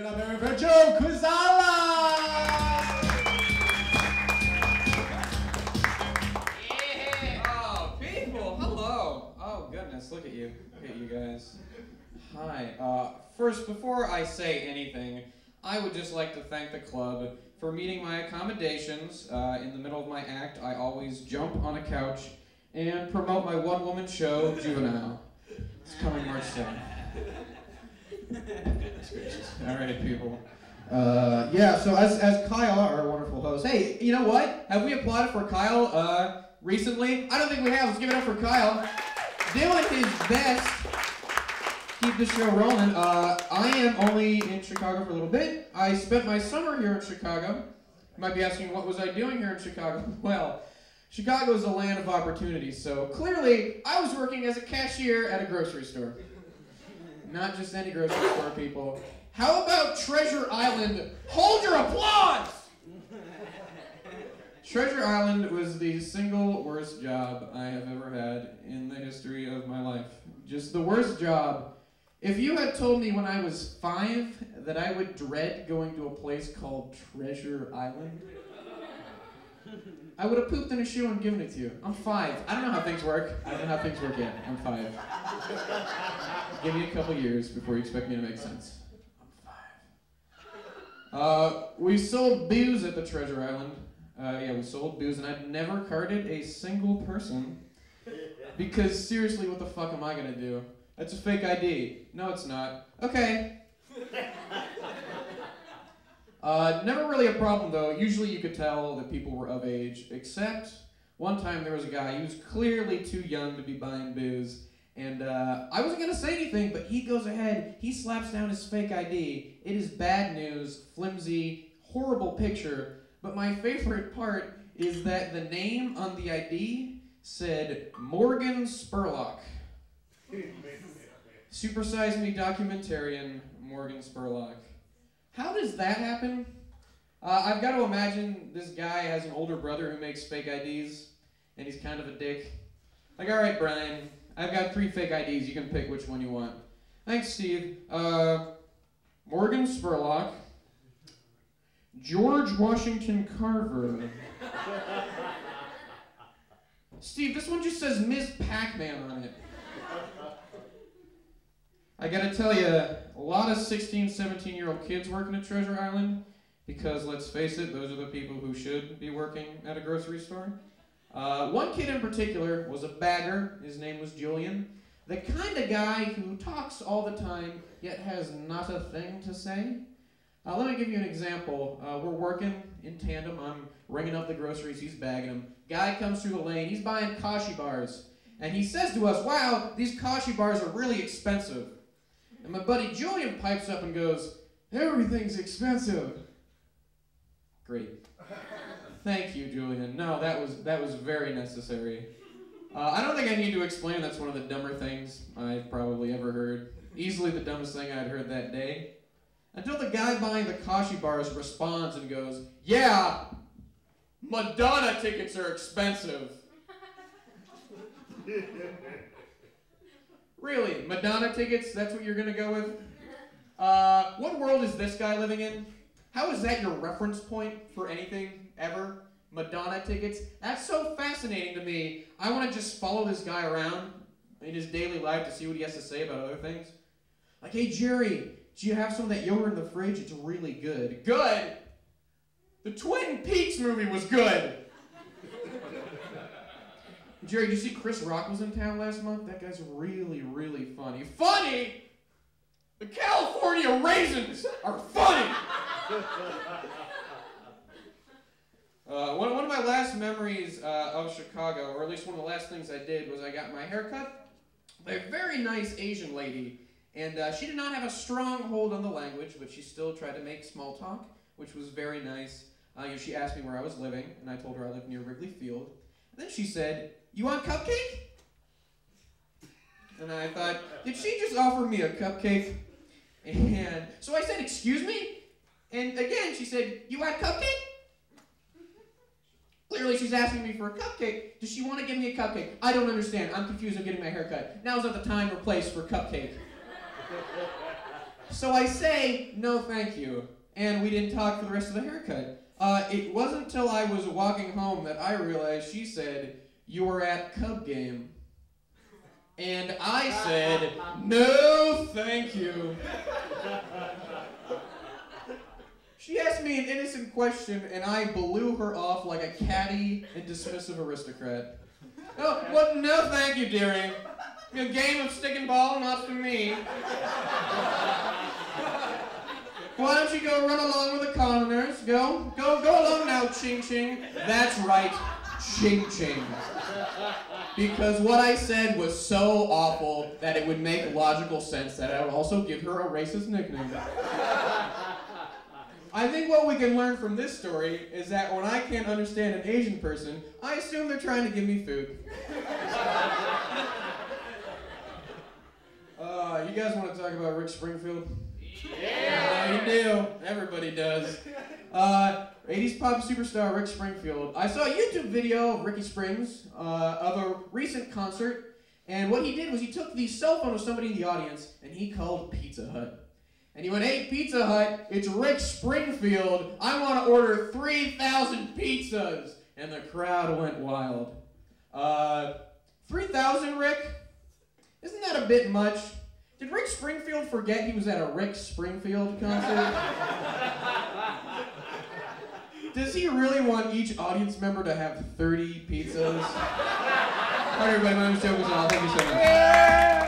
up for Joe Kwazala! Yeah! Oh, people, hello. Oh, goodness, look at you. Look at you guys. Hi. First, before I say anything, I would just like to thank the club for meeting my accommodations. In the middle of my act, I always jump on a couch and promote my one-woman show, Juvenile. It's coming March 7th. Goodness gracious. Alright, people. Yeah, so as Kyle, our wonderful host, hey, you know what? Have we applauded for Kyle recently? I don't think we have. Let's give it up for Kyle. Doing his best. Keep the show rolling. I am only in Chicago for a little bit. I spent my summer here in Chicago. You might be asking, what was I doing here in Chicago? Well, Chicago is a land of opportunity, so clearly I was working as a cashier at a grocery store. Not just any grocery store, people. How about Treasure Island? Hold your applause! Treasure Island was the single worst job I have ever had in the history of my life. Just the worst job. If you had told me when I was 5 that I would dread going to a place called Treasure Island, I would have pooped in a shoe and given it to you. I'm 5. I don't know how things work. I don't know how things work yet. I'm 5. Give me a couple years before you expect me to make sense. I'm 5. We sold booze at the Treasure Island. Yeah, we sold booze, and I'd never carded a single person. Because seriously, what the fuck am I gonna do? That's a fake ID. No, it's not. Okay. Never really a problem, though. Usually you could tell that people were of age, except one time there was a guy, he was clearly too young to be buying booze, and I wasn't going to say anything, but he goes ahead, he slaps down his fake ID. It is bad news, flimsy, horrible picture, but my favorite part is that the name on the ID said Morgan Spurlock. Supersize Me documentarian Morgan Spurlock. How does that happen? I've got to imagine this guy has an older brother who makes fake IDs, and he's kind of a dick. Like, all right, Brian, I've got 3 fake IDs. You can pick which one you want. Thanks, Steve. Morgan Spurlock, George Washington Carver. Steve, this one just says Ms. Pac-Man on it. I gotta tell you, a lot of 16, 17-year-old kids working at Treasure Island, because let's face it, those are the people who should be working at a grocery store. One kid in particular was a bagger. His name was Julian. The kind of guy who talks all the time, yet has not a thing to say. Let me give you an example. We're working in tandem. I'm ringing up the groceries. He's bagging them. Guy comes through the lane. He's buying Kashi bars. And he says to us, wow, these Kashi bars are really expensive. And my buddy Julian pipes up and goes, everything's expensive. Great. Thank you, Julian. No, that was very necessary. I don't think I need to explain that's one of the dumber things I've probably ever heard. Easily the dumbest thing I'd heard that day. Until the guy buying the Kashi bars responds and goes, yeah, Madonna tickets are expensive. Really? Madonna tickets? That's what you're going to go with? What world is this guy living in? How is that your reference point for anything ever? Madonna tickets? That's so fascinating to me. I want to just follow this guy around in his daily life to see what he has to say about other things. Like, hey, Jerry, do you have some of that yogurt in the fridge? It's really good. Good? The Twin Peaks movie was good. Jerry, did you see Chris Rock was in town last month? That guy's really, really funny. Funny? The California raisins are funny! One of my last memories of Chicago, or at least one of the last things I did, was I got my hair cut by a very nice Asian lady. And she did not have a strong hold on the language, but she still tried to make small talk, which was very nice. She asked me where I was living, and I told her I lived near Wrigley Field. And then she said, you want cupcake? And I thought, did she just offer me a cupcake? And so I said, excuse me? And again, she said, you want cupcake? Clearly she's asking me for a cupcake. Does she want to give me a cupcake? I don't understand. I'm confused. I'm getting my hair cut. Now's not the time or place for cupcake. So I say, no thank you, and we didn't talk for the rest of the haircut. It wasn't until I was walking home that I realized she said, "You were at Cub game." And I said, "No thank you." She asked me an innocent question, and I blew her off like a catty and dismissive aristocrat. "Oh, what? No thank you, dearie. A game of stick and ball, not for me. Why don't you go run along with the commoners? Go along now, Ching Ching." That's right, Ching Ching. Because what I said was so awful that it would make logical sense that I would also give her a racist nickname. I think what we can learn from this story is that when I can't understand an Asian person, I assume they're trying to give me food. You guys want to talk about Rick Springfield? Yeah, you do. Everybody does. 80s pop superstar Rick Springfield. I saw a YouTube video of Ricky Springs of a recent concert, and what he did was he took the cell phone of somebody in the audience and he called Pizza Hut. And he went, "Hey, Pizza Hut, it's Rick Springfield. I want to order 3,000 pizzas." And the crowd went wild. 3,000, Rick? Isn't that a bit much? Did Rick Springfield forget he was at a Rick Springfield concert? Does he really want each audience member to have 30 pizzas? All right, everybody, my name is Joe Kwazala. Thank you so much.